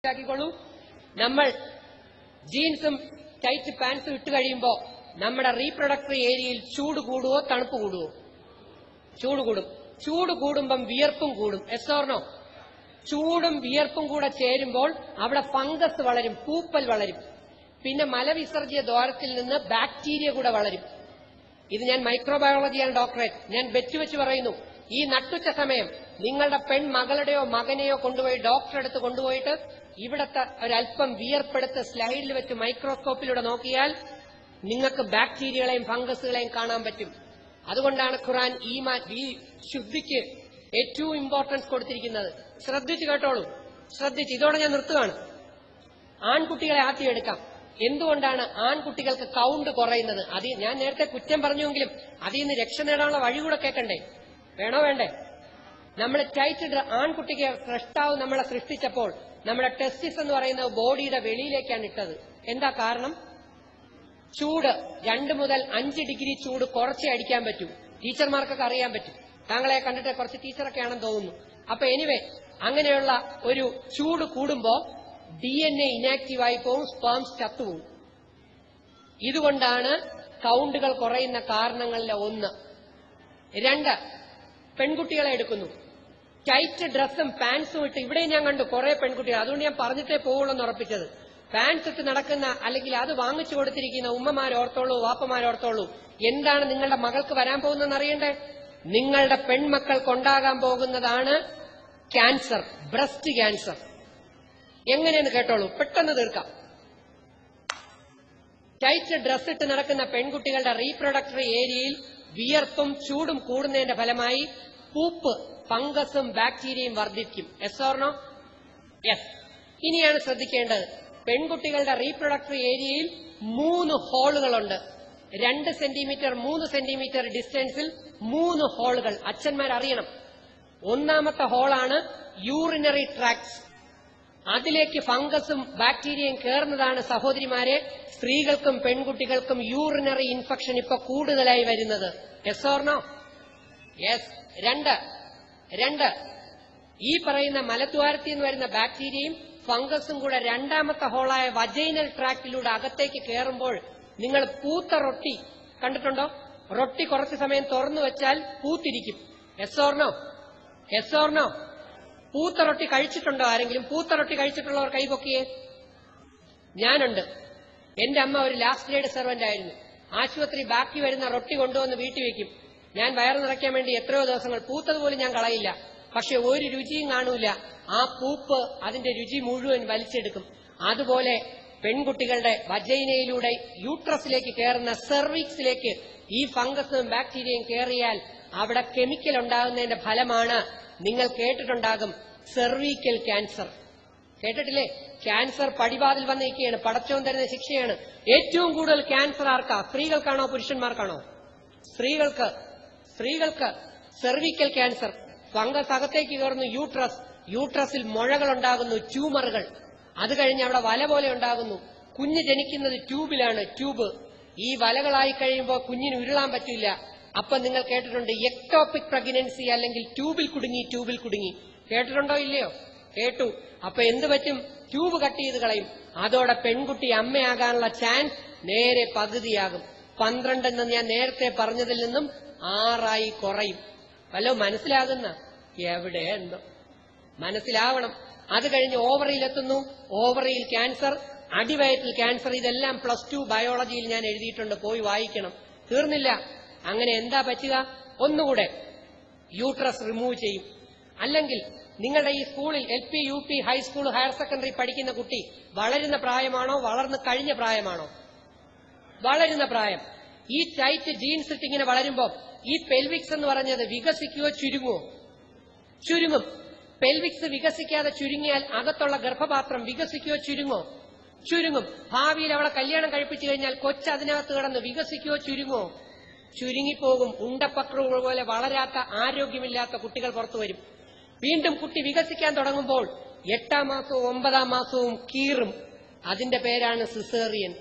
ാക്കിക്കോളൂ. നമ്മൾ ജീൻസും ടൈറ്റ് പാൻസും ഇട്ട് കഴിയുമ്പോൾ നമ്മുടെ റീപ്രൊഡക്ടറി ഏരിയയിൽ ചൂട് കൂടുവോ തണുപ്പ് കൂടുവോ? ചൂട് കൂടും. ചൂട് കൂടുമ്പം വിയർപ്പും കൂടും. എസ്സോർണോ? ചൂടും വിയർപ്പും കൂടെ ചേരുമ്പോൾ അവിടെ ഫംഗസ് വളരും, പൂപ്പൽ വളരും. പിന്നെ മലവിസർജ്യ ദ്വാരത്തിൽ നിന്ന് ബാക്ടീരിയ കൂടെ വളരും. ഇത് ഞാൻ മൈക്രോബയോളജിയാണ് ഡോക്ടറേറ്റ്. ഞാൻ വെച്ച് പറയുന്നു, ഈ നട്ടുച്ച സമയം നിങ്ങളുടെ പെൺമകളുടെയോ മകനെയോ കൊണ്ടുപോയി ഡോക്ടറെ അടുത്ത് കൊണ്ടുപോയിട്ട് ഇവിടത്തെ ഒരല്പം വിയർപ്പെടുത്ത് സ്ലൈഡിൽ വെച്ച് മൈക്രോസ്കോപ്പിലൂടെ നോക്കിയാൽ നിങ്ങൾക്ക് ബാക്ടീരിയകളെയും ഫംഗസുകളെയും കാണാൻ പറ്റും. അതുകൊണ്ടാണ് ഖുർആൻ ഈ ശുദ്ധിക്ക് ഏറ്റവും ഇമ്പോർട്ടൻസ് കൊടുത്തിരിക്കുന്നത്. ശ്രദ്ധിച്ചു കേട്ടോളൂ, ശ്രദ്ധിച്ച്. ഇതോടെ ഞാൻ നിർത്തുകയാണ്. ആൺകുട്ടികളെ ആദ്യം എന്തുകൊണ്ടാണ് ആൺകുട്ടികൾക്ക് കൗണ്ട് കുറയുന്നത്? അത് ഞാൻ നേരത്തെ കുറ്റം പറഞ്ഞുവെങ്കിലും അതിൽ നിന്ന് രക്ഷ നേടാനുള്ള വഴി കൂടെ കേൾക്കണ്ടേ? വേണോ വേണ്ടേ? നമ്മൾ ടൈറ്റ് ആൺകുട്ടിക്ക് സൃഷ്ടാവ് നമ്മളെ സൃഷ്ടിച്ചപ്പോൾ നമ്മുടെ ടെസ്റ്റിസ് എന്ന് പറയുന്ന ബോഡിയുടെ വെളിയിലേക്കാണ് ഇട്ടത്. എന്താ കാരണം? ചൂട് 2 മുതൽ 5 ഡിഗ്രി ചൂട് കുറച്ചേ അടിക്കാൻ പറ്റൂ. ടീച്ചർമാർക്കൊക്കെ അറിയാൻ പറ്റും. താങ്കളെ കണ്ടിട്ട് കുറച്ച് ടീച്ചറൊക്കെ ആണെന്ന് തോന്നുന്നു. അപ്പൊ എനിവേ, അങ്ങനെയുള്ള ഒരു ചൂട് കൂടുമ്പോ DNA ഇനാക്റ്റീവായി പോവും, സ്പേംസ് ചത്തുപോകും. ഇതുകൊണ്ടാണ് കൗണ്ടുകൾ കുറയുന്ന കാരണങ്ങളിലെ ഒന്ന്. 2, പെൺകുട്ടികളെ എടുക്കുന്നു. ടൈറ്റ് ഡ്രസ്സും പാൻസും ഇട്ട് ഇവിടെയും ഞാൻ കണ്ടു കുറെ പെൺകുട്ടികൾ. അതുകൊണ്ട് ഞാൻ പറഞ്ഞിട്ടേ പോവുള്ളൂ എന്ന് ഉറപ്പിച്ചത്. പാൻസ് ഇട്ട് നടക്കുന്ന, അല്ലെങ്കിൽ അത് വാങ്ങിച്ചു കൊടുത്തിരിക്കുന്ന ഉമ്മമാരോർത്തോളൂ, വാപ്പമാരോർത്തോളൂ. എന്താണ് നിങ്ങളുടെ മകൾക്ക് വരാൻ പോകുന്നതെന്ന് അറിയണ്ടേ? നിങ്ങളുടെ പെൺമക്കൾക്കുണ്ടാകാൻ പോകുന്നതാണ് ക്യാൻസർ, ബ്രസ്റ്റ് ക്യാൻസർ. എങ്ങനെയെന്ന് കേട്ടോളൂ, പെട്ടെന്ന് തീർക്കാം. ടൈറ്റ് ഡ്രസ് ഇട്ട് നടക്കുന്ന പെൺകുട്ടികളുടെ റീപ്രൊഡക്ടറി ഏരിയയിൽ വിയർപ്പും ചൂടും കൂടുന്നതിന്റെ ഫലമായി പൂപ്പ്, ഫംഗസും ബാക്ടീരിയയും വർദ്ധിക്കും. Yes or no? യെസ്. ഇനിയാണ് ശ്രദ്ധിക്കേണ്ടത്, പെൺകുട്ടികളുടെ റീപ്രൊഡക്ടറി ഏരിയയിൽ 3 ഹോളുകളുണ്ട്. 2 സെന്റിമീറ്റർ 3 സെന്റിമീറ്റർ ഡിസ്റ്റൻസിൽ 3 ഹോളുകൾ. അച്ഛന്മാരറിയണം. ഒന്നാമത്തെ ഹോളാണ് യൂറിനറി ട്രാക്ട്സ്. അതിലേക്ക് ഫംഗസും ബാക്ടീരിയയും കയറുന്നതാണ് സഹോദരിമാരെ സ്ത്രീകൾക്കും പെൺകുട്ടികൾക്കും യൂറിനറി ഇൻഫെക്ഷൻ ഇപ്പൊ കൂടുതലായി വരുന്നത്. Yes or no? യെസ്. 2 ഈ പറയുന്ന മലദ്വാരത്തിൽ നിന്ന് വരുന്ന ബാക്ടീരിയയും ഫംഗസും കൂടെ രണ്ടാമത്തെ ഹോളായ വജൈനൽ ട്രാക്റ്റിലൂടെ അകത്തേക്ക് കയറുമ്പോൾ നിങ്ങൾ പൂത്ത റൊട്ടി കണ്ടിട്ടുണ്ടോ? റൊട്ടി കുറച്ചു സമയം തുറന്നു വെച്ചാൽ പൂത്തിരിക്കും. Yes or no? Yes or no? പൂത്ത റൊട്ടി കഴിച്ചിട്ടുണ്ടോ ആരെങ്കിലും? പൂത്ത റൊട്ടി കഴിച്ചിട്ടുള്ളവർ കൈപൊക്കിയേ. ഞാനുണ്ട്. എന്റെ അമ്മ ഒരു ലാസ്റ്റ് ഗ്രേഡ് സെർവന്റ് ആയിരുന്നു. ആശുപത്രി ബാക്കി വരുന്ന റൊട്ടി കൊണ്ടുവന്ന് വീട്ടിൽ വെക്കും. ഞാൻ വയറ് നിറയ്ക്കാൻ വേണ്ടി എത്രയോ ദിവസങ്ങൾ പൂത്തതുപോലും ഞാൻ കളയില്ല. പക്ഷെ ഒരു രുചിയും കാണൂല. ആ പൂപ്പ് അതിന്റെ രുചി മുഴുവൻ വലിച്ചെടുക്കും. അതുപോലെ പെൺകുട്ടികളുടെ വജൈനയിലൂടെ യൂട്രസിലേക്ക് കയറുന്ന സെർവിക്സിലേക്ക് ഈ ഫംഗസും ബാക്ടീരിയയും കയറിയാൽ അവിടെ കെമിക്കൽ ഉണ്ടാകുന്നതിന്റെ ഫലമാണ് നിങ്ങൾ കേട്ടിട്ടുണ്ടാകും സെർവിക്കൽ ക്യാൻസർ. കേട്ടിട്ടില്ലേ? ക്യാൻസർ പടിവാതിൽ വന്നിരിക്കുകയാണ്. പടച്ചോൻ തരുന്ന ശിക്ഷയാണ്. ഏറ്റവും കൂടുതൽ ക്യാൻസർ ആർക്കാ? സ്ത്രീകൾക്കാണോ പുരുഷന്മാർക്കാണോ? സ്ത്രീകൾക്ക്. Cervical cancer. ഫംഗസ് അകത്തേക്ക് കയറുന്നു യൂട്രസിൽ മുഴകൾ ഉണ്ടാകുന്നു, ട്യൂമറുകൾ. അത് കഴിഞ്ഞ് അവിടെ വല പോലെ ഉണ്ടാകുന്നു. കുഞ്ഞ് ജനിക്കുന്നത് ട്യൂബിലാണ്. ട്യൂബ് ഈ വലകളായി കഴിയുമ്പോൾ കുഞ്ഞിന് ഉരുളാൻ പറ്റില്ല. അപ്പൊ നിങ്ങൾ കേട്ടിട്ടുണ്ട് എക്ടോപിക് പ്രഗ്നൻസി, അല്ലെങ്കിൽ ട്യൂബിൽ കുടുങ്ങി. കേട്ടിട്ടുണ്ടോ ഇല്ലയോ? കേട്ടു. അപ്പൊ എന്ത് പറ്റും? ട്യൂബ് കട്ട് ചെയ്ത് കളയും. അതോടെ പെൺകുട്ടി അമ്മയാകാനുള്ള ചാൻസ് നേരെ പകുതിയാകും. 12 എന്ന് ഞാൻ നേരത്തെ പറഞ്ഞതിൽ നിന്നും 6 കുറയും. വല്ലോ മനസ്സിലാകുന്ന? എവിടെ എന്തോ മനസ്സിലാവണം. അത് കഴിഞ്ഞ് ഓവറിയിലെത്തുന്നു. ഓവറിയിൽ ക്യാൻസർ, അടിവയറ്റിൽ ക്യാൻസർ. ഇതെല്ലാം +2 ബയോളജിയിൽ ഞാൻ എഴുതിയിട്ടുണ്ട്, പോയി വായിക്കണം. തീർന്നില്ല. അങ്ങനെ എന്താ പറ്റുക? ഒന്നുകൂടെ യൂട്രസ് റിമൂവ് ചെയ്യും. അല്ലെങ്കിൽ നിങ്ങളുടെ ഈ സ്കൂളിൽ LP, UP, high school, higher secondary പഠിക്കുന്ന കുട്ടി വളരുന്ന പ്രായമാണോ, വളർന്നു കഴിഞ്ഞ പ്രായമാണോ? വളരുന്ന പ്രായം. ഈ ടൈറ്റ് ജീൻസ് ഇട്ട് ഇങ്ങനെ വളരുമ്പോൾ ഈ പെൽവിക്സ് എന്ന് പറഞ്ഞത് വികസിക്കുകയോ ചുരുങ്ങുമോ? ചുരുങ്ങും. പെൽവിക്സ് വികസിക്കാതെ ചുരുങ്ങിയാൽ അകത്തുള്ള ഗർഭപാത്രം വികസിക്കുകയോ ചുരുങ്ങും. ഭാവിയിൽ അവളെ കല്യാണം കഴിപ്പിച്ചു കഴിഞ്ഞാൽ കൊച്ച് അതിനകത്ത് കിടന്ന് വികസിക്കുകയോ ചുരുങ്ങുമോ? ചുരുങ്ങിപ്പോകും. ഉണ്ടപ്പക്രു പോലെ വളരാത്ത, ആരോഗ്യമില്ലാത്ത കുട്ടികൾ പുറത്തു വരും. വീണ്ടും കുട്ടി വികസിക്കാൻ തുടങ്ങുമ്പോൾ 8ാം മാസവും 9ാം മാസവും കീറും. അതിന്റെ പേരാണ് caesarean.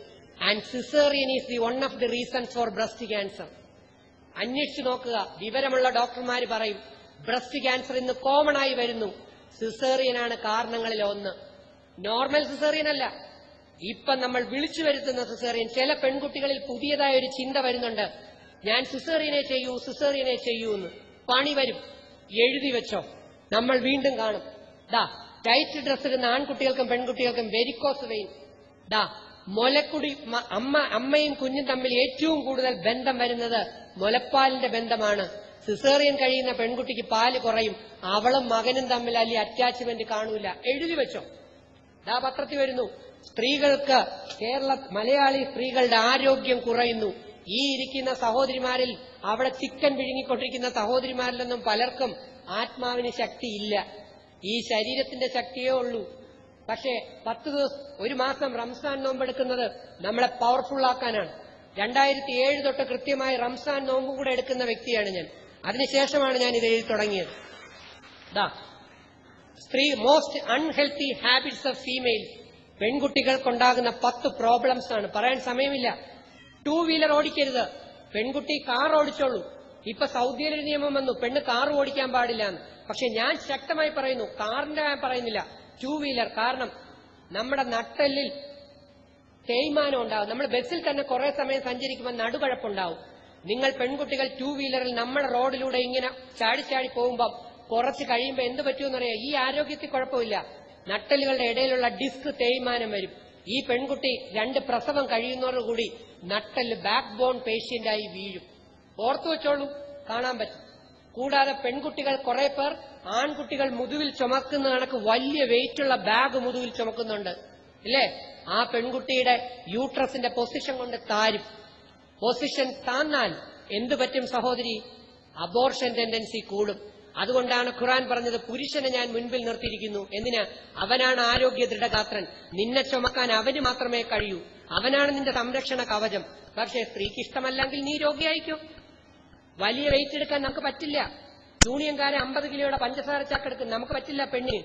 And caesarean is the one of the reasons for breast cancer. അന്വേഷിച്ചു നോക്കുക. വിവരമുള്ള ഡോക്ടർമാർ പറയും ബ്രസ്റ്റ് ക്യാൻസർ ഇന്ന് കോമൺ ആയി വരുന്നു. സിസേറിയനാണ് കാരണങ്ങളിൽ ഒന്ന്. നോർമൽ സിസേറിയൻ അല്ല. ഇപ്പൊ നമ്മൾ വിളിച്ചു വരുത്തുന്ന സിസേറിയൻ. ചില പെൺകുട്ടികളിൽ പുതിയതായ ഒരു ചിന്ത വരുന്നുണ്ട്, ഞാൻ സിസേറിയനെ ചെയ്യൂ എന്ന്. പണി വരും, എഴുതി വെച്ചോ. നമ്മൾ വീണ്ടും കാണും. ടൈറ്റ് ഡ്രസ് ഇടുന്ന ആൺകുട്ടികൾക്കും പെൺകുട്ടികൾക്കും വെരിക്കോസ് വെയിൻ. മുലക്കുടി അമ്മയും കുഞ്ഞും തമ്മിൽ ഏറ്റവും കൂടുതൽ ബന്ധം വരുന്നത് മുലപ്പാലിന്റെ ബന്ധമാണ്. സിസേറിയൻ കഴിയുന്ന പെൺകുട്ടിക്ക് പാല് കുറയും, അവളും മകനും തമ്മിൽ അല്ലെ അറ്റാച്ച്മെന്റ് കാണൂല. എഴുതി വെച്ചോ. പത്രത്തിൽ വരുന്നു, സ്ത്രീകൾക്ക് മലയാളി സ്ത്രീകളുടെ ആരോഗ്യം കുറയുന്നു. ഈ ഇരിക്കുന്ന സഹോദരിമാരിൽ അവിടെ ചിക്കൻ വിഴുങ്ങിക്കൊണ്ടിരിക്കുന്ന സഹോദരിമാരിലൊന്നും പലർക്കും ആത്മാവിന് ശക്തിയില്ല, ഈ ശരീരത്തിന്റെ ശക്തിയേ ഉള്ളൂ. പക്ഷേ 10 ദിവസം, ഒരു മാസം റംസാൻ നോമ്പെടുക്കുന്നത് നമ്മളെ പവർഫുൾ ആക്കാനാണ്. 2007 തൊട്ട് കൃത്യമായി റംസാൻ നോമ്പും കൂടെ എടുക്കുന്ന വ്യക്തിയാണ് ഞാൻ. അതിനുശേഷമാണ് ഞാൻ ഇത് എഴുതി തുടങ്ങിയത്. Most unhealthy habits of female. പെൺകുട്ടികൾക്കുണ്ടാകുന്ന 10 പ്രോബ്ലംസ് ആണ്. പറയാൻ സമയമില്ല. 2 വീലർ ഓടിക്കരുത്, പെൺകുട്ടി കാർ ഓടിച്ചോളൂ. ഇപ്പൊ സൗദിയിൽ ഒരു നിയമം വന്നു, പെണ്ണ് കാർ ഓടിക്കാൻ പാടില്ല എന്ന്. പക്ഷെ ഞാൻ ശക്തമായി പറയുന്നു, കാറിന്റെ ഞാൻ പറയുന്നില്ല, 2 വീലർ. കാരണം നമ്മുടെ നട്ടെല്ലിൽ തേയ്മാനം ഉണ്ടാവും. നമ്മൾ ബസ്സിൽ തന്നെ കുറെ സമയം സഞ്ചരിക്കുമ്പോൾ നടുകഴപ്പുണ്ടാവും. നിങ്ങൾ പെൺകുട്ടികൾ 2 വീലറിൽ നമ്മുടെ റോഡിലൂടെ ഇങ്ങനെ ചാടി പോകുമ്പോൾ കുറച്ച് കഴിയുമ്പോൾ എന്ത് പറ്റുമെന്നറിയാം, ഈ ആരോഗ്യത്തിൽ കുഴപ്പമില്ല, നട്ടലുകളുടെ ഇടയിലുള്ള ഡിസ്ക് തേയ്മാനം വരും. ഈ പെൺകുട്ടി 2 പ്രസവം കഴിയുന്നതോടുകൂടി നട്ടല് ബാക്ക് ബോൺ പേഷ്യന്റായി വീഴും. ഓർത്തു വെച്ചോളൂ, കാണാൻ പറ്റും. കൂടാതെ പെൺകുട്ടികൾ കുറെ പേർ ആൺകുട്ടികൾ മുതുവിൽ ചുമക്കുന്ന കണക്ക് വലിയ വെയിറ്റുള്ള ബാഗ് മുതുവിൽ ചുമക്കുന്നുണ്ട്, ഇല്ലേ? ആ പെൺകുട്ടിയുടെ യൂട്രസിന്റെ പൊസിഷൻ കൊണ്ട് താരും. പൊസിഷൻ താന്നാൽ എന്തു പറ്റും സഹോദരി? അബോർഷൻ ടെൻഡൻസി കൂടും. അതുകൊണ്ടാണ് ഖുർആൻ പറഞ്ഞത്, പുരുഷനെ ഞാൻ മുൻപിൽ നിർത്തിയിരിക്കുന്നു. എന്തിനാ? അവനാണ് ആരോഗ്യ ദൃഢഗാത്രൻ, നിന്നെ ചുമക്കാൻ അവന് മാത്രമേ കഴിയൂ, അവനാണ് നിന്റെ സംരക്ഷണ കവചം. പക്ഷേ സ്ത്രീക്ക് ഇഷ്ടമല്ലെങ്കിൽ നീ രോഗിയായിക്കോ. വലിയ വെയിറ്റ് എടുക്കാൻ നമുക്ക് പറ്റില്ല. യൂണിയൻകാരെ 50 കിലോയുടെ പഞ്ചസാര ചാക്കെടുക്കും, നമുക്ക് പറ്റില്ല. പെണ്ണിന്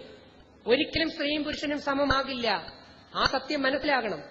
ഒരിക്കലും സ്ത്രീയും പുരുഷനും സമമാകില്ല. ആ സത്യം മനസ്സിലാകണം.